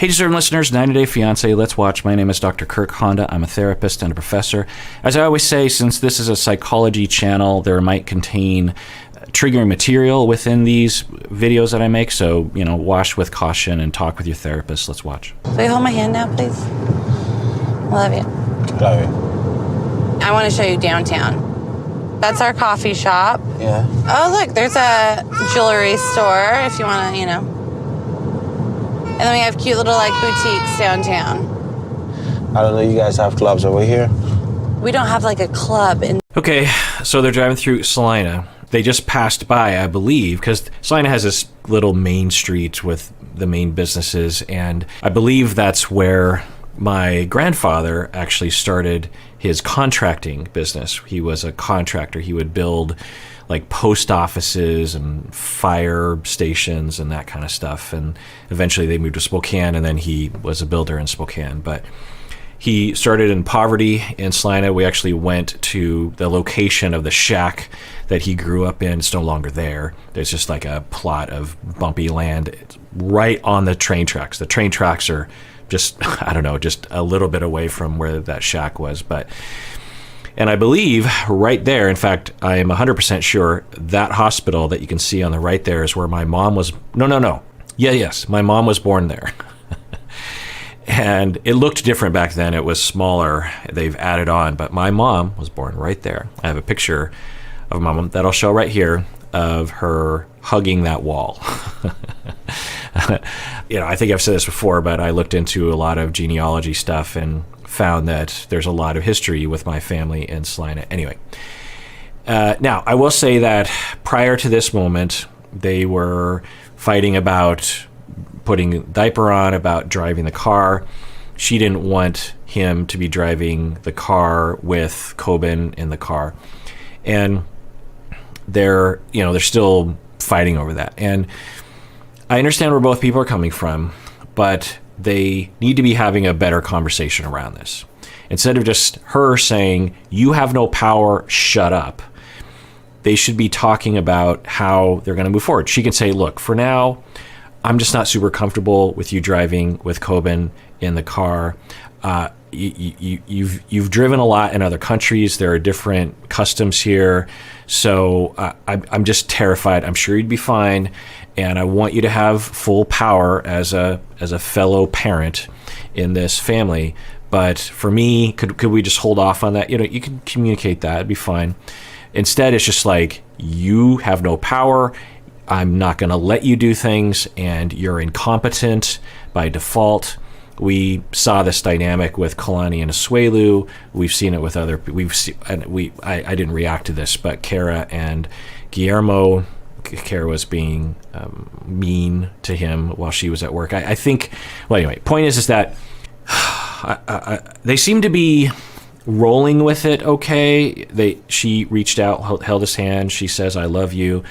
Hey, deserving listeners, 90-Day Fiancé, let's watch. My name is Dr. Kirk Honda. I'm a therapist and a professor. As I always say, since this is a psychology channel, there might contain triggering material within these videos that I make, so, wash with caution and talk with your therapist. Let's watch. Will you hold my hand now, please? Love you. Love you. I want to show you downtown. That's our coffee shop. Yeah. Oh, look, there's a jewelry store if you want to, And then we have cute little, boutiques downtown. I don't know, you guys have clubs over here? We don't have, a club in... Okay, so they're driving through Salina. They just passed by, I believe, because Salina has this little main street with the main businesses, and I believe that's where my grandfather actually started his contracting business. He was a contractor. He would build post offices and fire stations and that kind of stuff. And eventually they moved to Spokane, and then he was a builder in Spokane. But he started in poverty in Salina. We actually went to the location of the shack that he grew up in. It's no longer there. There's just a plot of bumpy land. It's right on the train tracks. The train tracks are just, just a little bit away from where that shack was. And I believe right there, in fact, I am 100% sure that hospital that you can see on the right there is where my mom was. No. Yes, my mom was born there. And it looked different back then. It was smaller. They've added on, but my mom was born right there. I have a picture of my mom that I'll show right here of her hugging that wall. I think I've said this before, but I looked into a lot of genealogy stuff and found that there's a lot of history with my family in Salina. Anyway, now I will say that prior to this moment, they were fighting about putting a diaper on, about driving the car. She didn't want him to be driving the car with Coben in the car, and they're still fighting over that. And I understand where both people are coming from, but they need to be having a better conversation around this. Instead of just her saying, "You have no power, shut up," they should be talking about how they're going to move forward. She can say, "Look, for now, I'm just not super comfortable with you driving with Coben in the car. You've driven a lot in other countries. There are different customs here, so I'm just terrified. I'm sure you'd be fine, and I want you to have full power as a fellow parent in this family. But for me, could we just hold off on that? You can communicate that. It'd be fine. Instead, it's just you have no power. I'm not going to let you do things, and you're incompetent by default." We saw this dynamic with Kalani and Asuelu. We've seen it with other. I didn't react to this, but Kara and Guillermo. Kara was being mean to him while she was at work. I think. Well, anyway, point is that they seem to be rolling with it. Okay, she reached out, held his hand. She says, "I love you."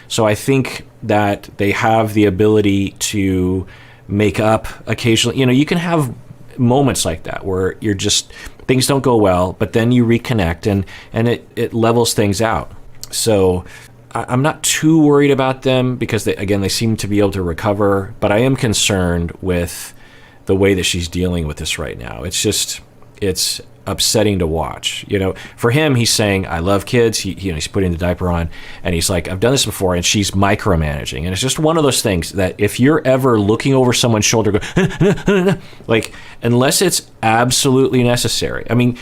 So I think that they have the ability to make up occasionally. You can have moments like that where you're just, things don't go well, but then you reconnect and it levels things out. So I'm not too worried about them because they seem to be able to recover, but I am concerned with the way that she's dealing with this right now. It's upsetting to watch. For him, he's saying, "I love kids." He's putting the diaper on, and he's like, "I've done this before," and she's micromanaging. And it's just one of those things that if you're ever looking over someone's shoulder, unless it's absolutely necessary. I mean,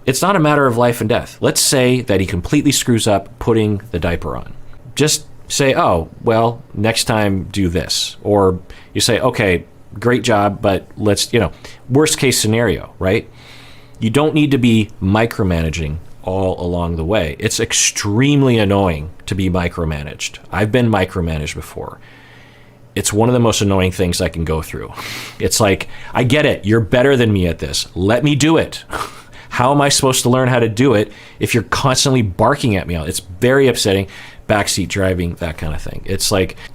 it's not a matter of life and death. Let's say that he completely screws up putting the diaper on. Just say, "Oh, well, next time do this." Or you say, "Okay, great job, but let's, worst case scenario," right? You don't need to be micromanaging all along the way. It's extremely annoying to be micromanaged. I've been micromanaged before. It's one of the most annoying things I can go through. It's I get it. You're better than me at this. Let me do it. How am I supposed to learn how to do it if you're constantly barking at me? It's very upsetting. Backseat driving, that kind of thing. It's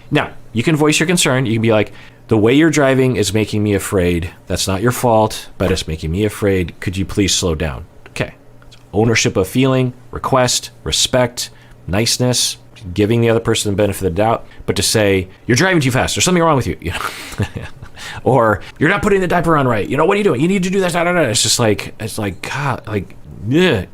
now, you can voice your concern. You can be like, "The way you're driving is making me afraid. That's not your fault, but it's making me afraid. Could you please slow down?" Okay. Ownership of feeling, request, respect, niceness, giving the other person the benefit of the doubt. But to say, "You're driving too fast. There's something wrong with you." Or you're not putting the diaper on right. What are you doing? You need to do this. Da, da, da. It's like, God, like, yeah,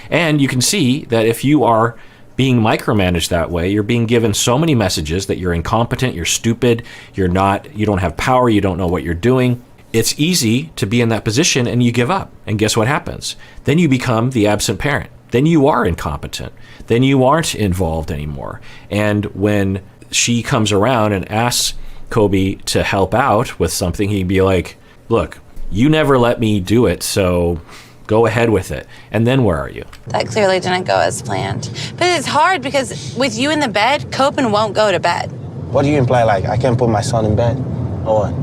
and you can see that if you are being micromanaged that way, you're being given so many messages that you're incompetent, you're stupid, you don't have power, you don't know what you're doing. It's easy to be in that position and you give up. And guess what happens? Then you become the absent parent. Then you are incompetent. Then you aren't involved anymore. And when she comes around and asks Kobe to help out with something, he'd be like, look, you never let me do it, so go ahead with it. And then where are you? That clearly didn't go as planned. But it's hard because with you in the bed, Copen won't go to bed. What do you imply? Like, I can't put my son in bed? Or what?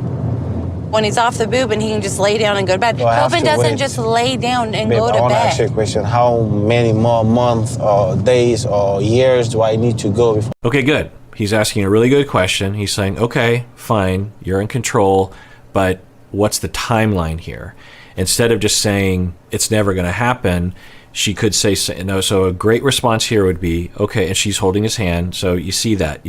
When he's off the boob and he can just lay down and go to bed. Copen doesn't just lay down and go to I want to bed. ask you a question. How many more months or days or years do I need to go before? Okay, good. He's asking a really good question. He's saying, okay, fine, you're in control, but what's the timeline here? Instead of just saying it's never going to happen, she could say, no. So a great response here would be, okay, and she's holding his hand. So you see that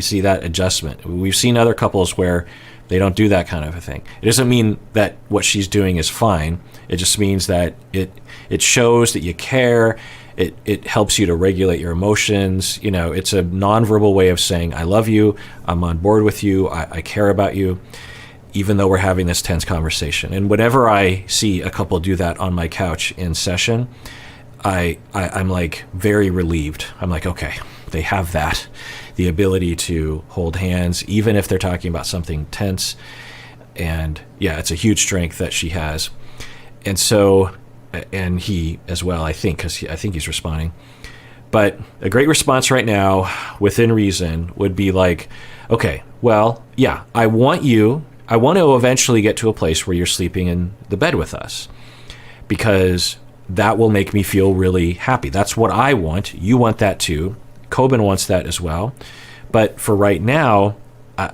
adjustment. We've seen other couples where they don't do that kind of a thing. It doesn't mean that what she's doing is fine. It just means that it shows that you care. It helps you to regulate your emotions. It's a nonverbal way of saying, I love you, I'm on board with you, I care about you, even though we're having this tense conversation. And whenever I see a couple do that on my couch in session, I'm like very relieved. I'm like, okay, they have that, the ability to hold hands, even if they're talking about something tense. And yeah, it's a huge strength that she has. And so, and he as well, I think, because I think he's responding. But a great response right now, within reason, would be like, okay, well, yeah, I want to eventually get to a place where you're sleeping in the bed with us, because that will make me feel really happy. That's what I want. You want that too. Coben wants that as well. But for right now,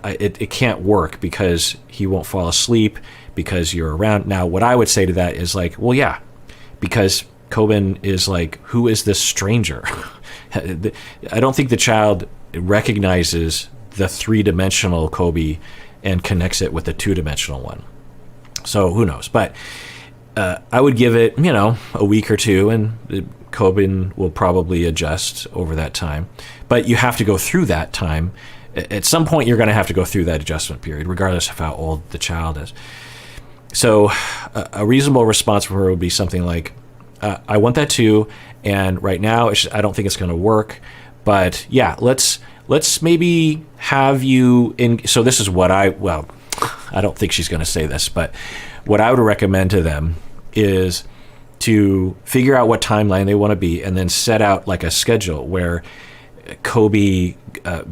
it can't work because he won't fall asleep because you're around. Now, what I would say to that is like, well, yeah, because Coben is like, who is this stranger? I don't think the child recognizes the three-dimensional Kobe and connects it with the two-dimensional one. So who knows? But I would give it, a week or two, and Coben will probably adjust over that time. But you have to go through that time. At some point, you're going to have to go through that adjustment period, regardless of how old the child is. So a reasonable response from her would be something like, I want that too, and right now I don't think it's going to work. But yeah, let's maybe have you in. So this is what I don't think she's going to say this, but what I would recommend to them is to figure out what timeline they want to be, and then set out like a schedule where Kobe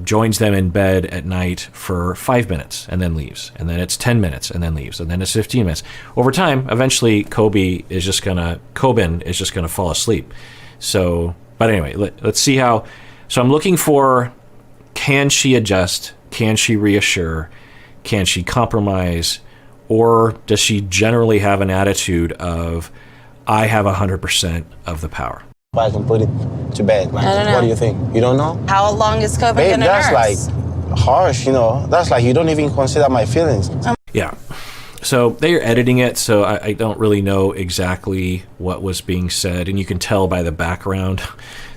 joins them in bed at night for 5 minutes and then leaves, and then it's 10 minutes and then leaves, and then it's 15 minutes. Over time, eventually Coben is just gonna fall asleep. So, but anyway, let's see how. So I'm looking for, can she adjust? Can she reassure? Can she compromise? Or does she generally have an attitude of, I have 100% of the power? I can put it to bed. Like, I don't know. What do you think? You don't know? How long is Copen Babe, gonna that's nurse? like harsh, That's like you don't even consider my feelings. Yeah. So they're editing it, so I don't really know exactly what was being said. And you can tell by the background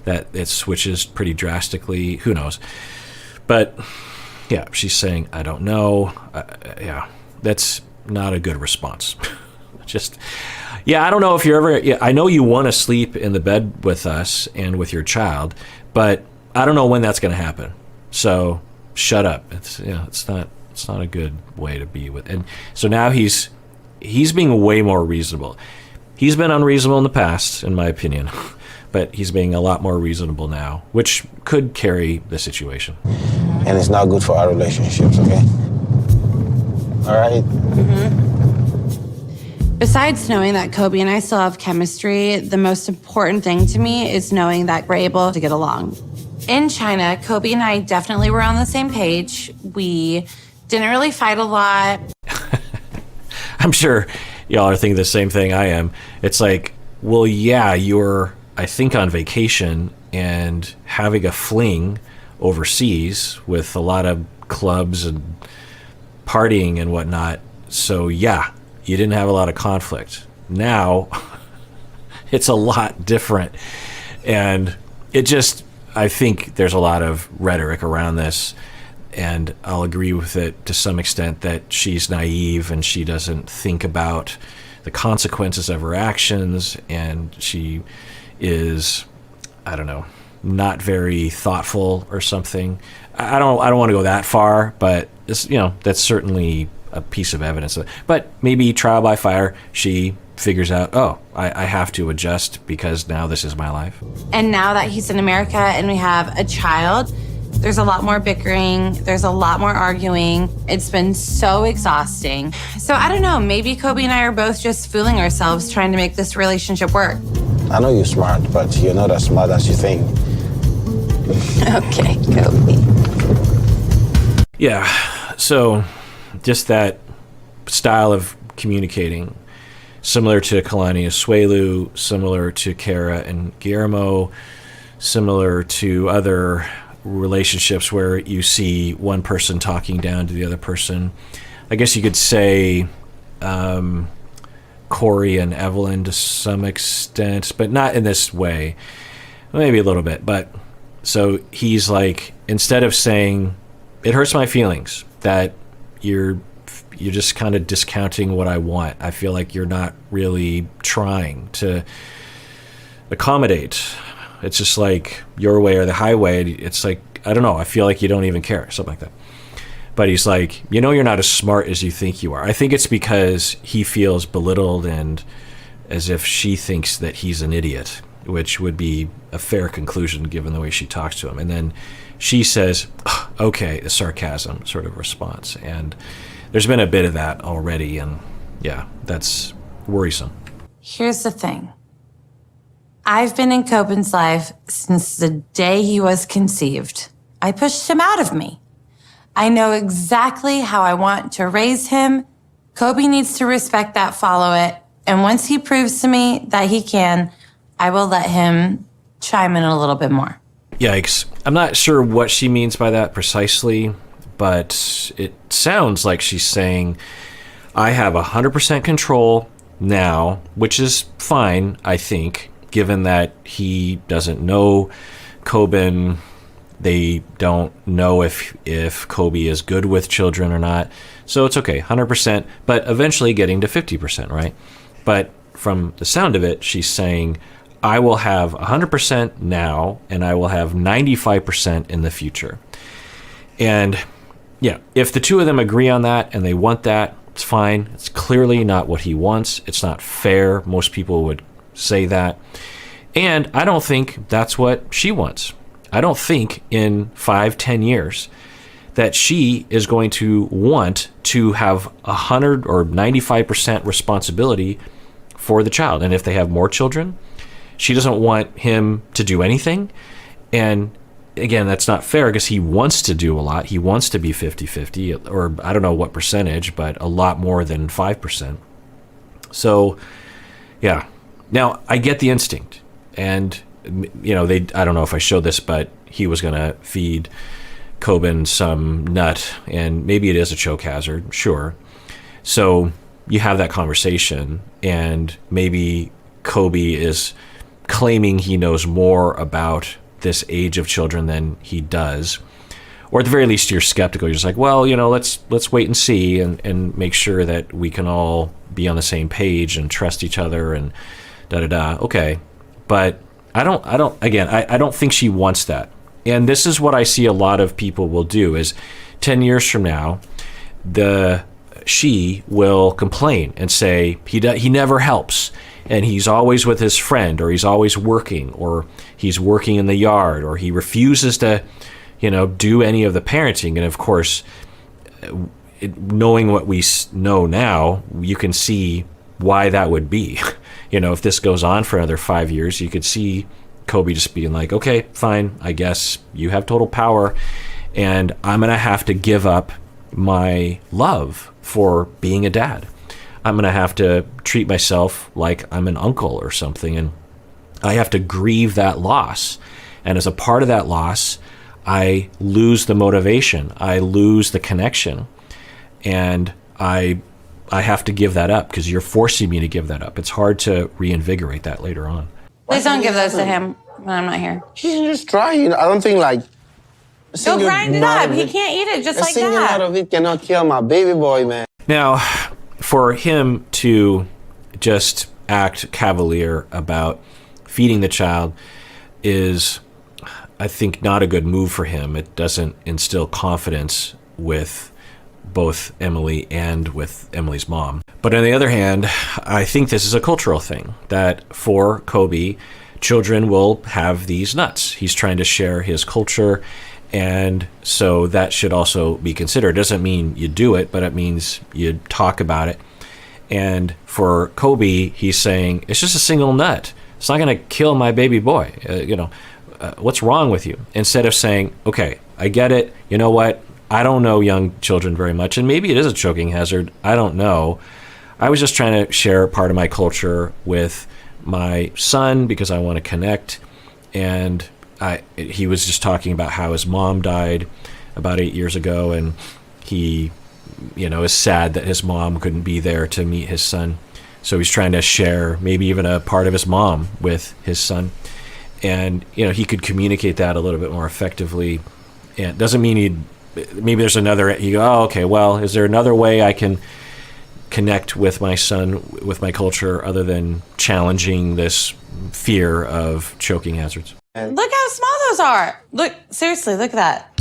that it switches pretty drastically. Who knows? But yeah, she's saying, I don't know. Yeah, that's not a good response. Yeah, I don't know if you're ever. Yeah, I know you want to sleep in the bed with us and with your child, but I don't know when that's going to happen. So shut up. It's not a good way to be with. And so now he's being way more reasonable. He's been unreasonable in the past, in my opinion, but he's being a lot more reasonable now, which could carry the situation. And it's not good for our relationships, okay? All right? Mm-hmm. Besides knowing that Kobe and I still have chemistry, the most important thing to me is knowing that we're able to get along. In China, Kobe and I definitely were on the same page. We didn't really fight a lot. I'm sure y'all are thinking the same thing I am. It's like, well, yeah, you're, I think, on vacation and having a fling overseas with a lot of clubs and partying and whatnot. So yeah, you didn't have a lot of conflict. Now it's a lot different. And it just, I think there's a lot of rhetoric around this, and I'll agree with it to some extent that she's naive and she doesn't think about the consequences of her actions, and she is, I don't know, not very thoughtful or something. I don't want to go that far, but it's, that's certainly a piece of evidence. But maybe trial by fire, she figures out, oh, I have to adjust because now this is my life. And now that he's in America and we have a child, there's a lot more bickering. There's a lot more arguing. It's been so exhausting. So I don't know, maybe Kobe and I are both just fooling ourselves trying to make this relationship work. I know you're smart, but you're not as smart as you think. Okay, Kobe. Yeah, so just that style of communicating, similar to Kalani Asuelu, similar to Kara and Guillermo, similar to other relationships where you see one person talking down to the other person. I guess you could say Corey and Evelyn to some extent, but not in this way. Maybe a little bit, but so he's like, instead of saying, it hurts my feelings that you're just kind of discounting what I want. I feel like you're not really trying to accommodate. It's just like your way or the highway. It's like, I don't know, I feel like you don't even care, something like that. But he's like, you're not as smart as you think you are. I think it's because he feels belittled and as if she thinks that he's an idiot, which would be a fair conclusion given the way she talks to him. And then she says, okay, a sarcasm sort of response. And there's been a bit of that already. And yeah, that's worrisome. Here's the thing. I've been in Coben's life since the day he was conceived. I pushed him out of me. I know exactly how I want to raise him. Kobe needs to respect that, follow it. And once he proves to me that he can, I will let him chime in a little bit more. Yikes. I'm not sure what she means by that precisely, but it sounds like she's saying, I have 100% control now, which is fine, I think, given that he doesn't know Coben. They don't know if Kobe is good with children or not. So it's okay, 100%, but eventually getting to 50%, right? But from the sound of it, she's saying, I will have 100% now, and I will have 95% in the future. And yeah, if the two of them agree on that and they want that, it's fine. It's clearly not what he wants. It's not fair. Most people would say that. And I don't think that's what she wants. I don't think in 5-10 years that she is going to want to have 100 or 95% responsibility for the child. And if they have more children, she doesn't want him to do anything. And again, that's not fair because he wants to do a lot. He wants to be 50-50, or I don't know what percentage, but a lot more than 5%. So, yeah. Now, I get the instinct. And, I don't know if I showed this, but he was going to feed Coben some nut, and maybe it is a choke hazard, sure. So you have that conversation, and maybe Kobe is claiming he knows more about this age of children than he does. Or at the very least, you're skeptical. You're just like, well, let's wait and see and make sure that we can all be on the same page and trust each other and da-da-da. Okay. But I don't think she wants that. And this is what I see a lot of people will do is 10 years from now, she will complain and say he never helps, and he's always with his friend, or he's always working, or he's working in the yard, or he refuses to, do any of the parenting. And of course, knowing what we know now, you can see why that would be. If this goes on for another 5 years, you could see Kobe just being like, okay, fine, I guess you have total power, and I'm going to have to give up my love for being a dad. I'm going to have to treat myself like I'm an uncle or something, and I have to grieve that loss. And as a part of that loss, I lose the motivation, I lose the connection, and I I have to give that up because you're forcing me to give that up. It's hard to reinvigorate that later on. Please don't give those to him when I'm not here. He can just try it. I don't think like. Go grind it up. He can't eat it just like that. A single out of it cannot kill my baby boy, man. Now, for him to just act cavalier about feeding the child is, I think, not a good move for him. It doesn't instill confidence with both Emily and with Emily's mom. But on the other hand, I think this is a cultural thing, that for Kobe, children will have these nuts. He's trying to share his culture, and so that should also be considered. It doesn't mean you do it, but it means you talk about it. And for Kobe, he's saying, it's just a single nut. It's not going to kill my baby boy. What's wrong with you? Instead of saying, okay, I get it. You know what? I don't know young children very much, and maybe it is a choking hazard. I don't know. I was just trying to share part of my culture with my son because I want to connect. And he was just talking about how his mom died about 8 years ago, and he, is sad that his mom couldn't be there to meet his son. So he's trying to share maybe even a part of his mom with his son. And, he could communicate that a little bit more effectively. And it doesn't mean maybe there's another, you go, oh, okay, well, is there another way I can connect with my son, with my culture, other than challenging this fear of choking hazards? Look how small those are. Look, seriously, look at that.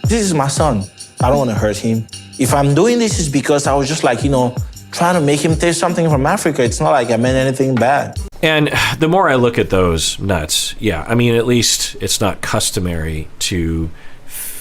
This is my son. I don't want to hurt him. If I'm doing this, it's because I was just like, trying to make him taste something from Africa. It's not like I meant anything bad. And the more I look at those nuts, at least it's not customary to,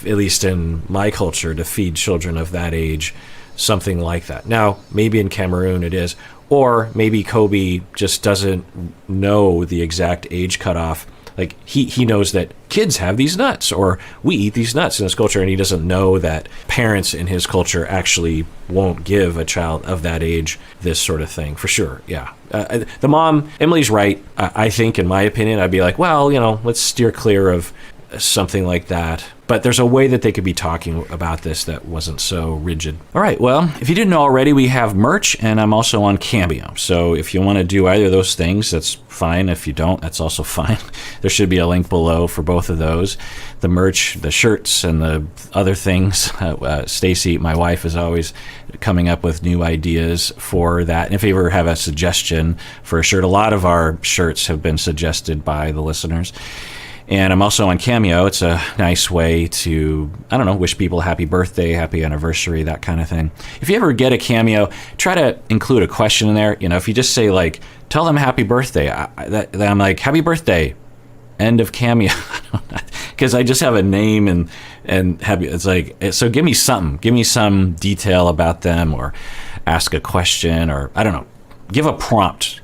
at least in my culture, to feed children of that age something like that. Now, maybe in Cameroon it is, or maybe Kobe just doesn't know the exact age cutoff. Like he knows that kids have these nuts, or we eat these nuts in his culture, and he doesn't know that parents in his culture actually won't give a child of that age this sort of thing, for sure. Yeah. The mom, Emily's right. I think, in my opinion, I'd be like, well, let's steer clear of something like that. But there's a way that they could be talking about this that wasn't so rigid. All right, well, if you didn't know already, we have merch, and I'm also on Cameo. So if you want to do either of those things, that's fine. If you don't, that's also fine. There should be a link below for both of those. The merch, the shirts, and the other things. Stacy, my wife, is always coming up with new ideas for that. And if you ever have a suggestion for a shirt, a lot of our shirts have been suggested by the listeners. And I'm also on Cameo. It's a nice way to, wish people happy birthday, happy anniversary, that kind of thing. If you ever get a Cameo, try to include a question in there. If you just say, like, tell them happy birthday, then I'm like, happy birthday, end of Cameo. Because I just have a name and happy. It's like, so give me something. Give me some detail about them, or ask a question, or I don't know, give a prompt,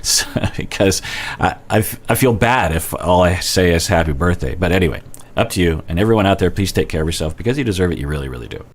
So, because I feel bad if all I say is happy birthday. But anyway, up to you. And everyone out there, please take care of yourself, because you deserve it. You really, really do.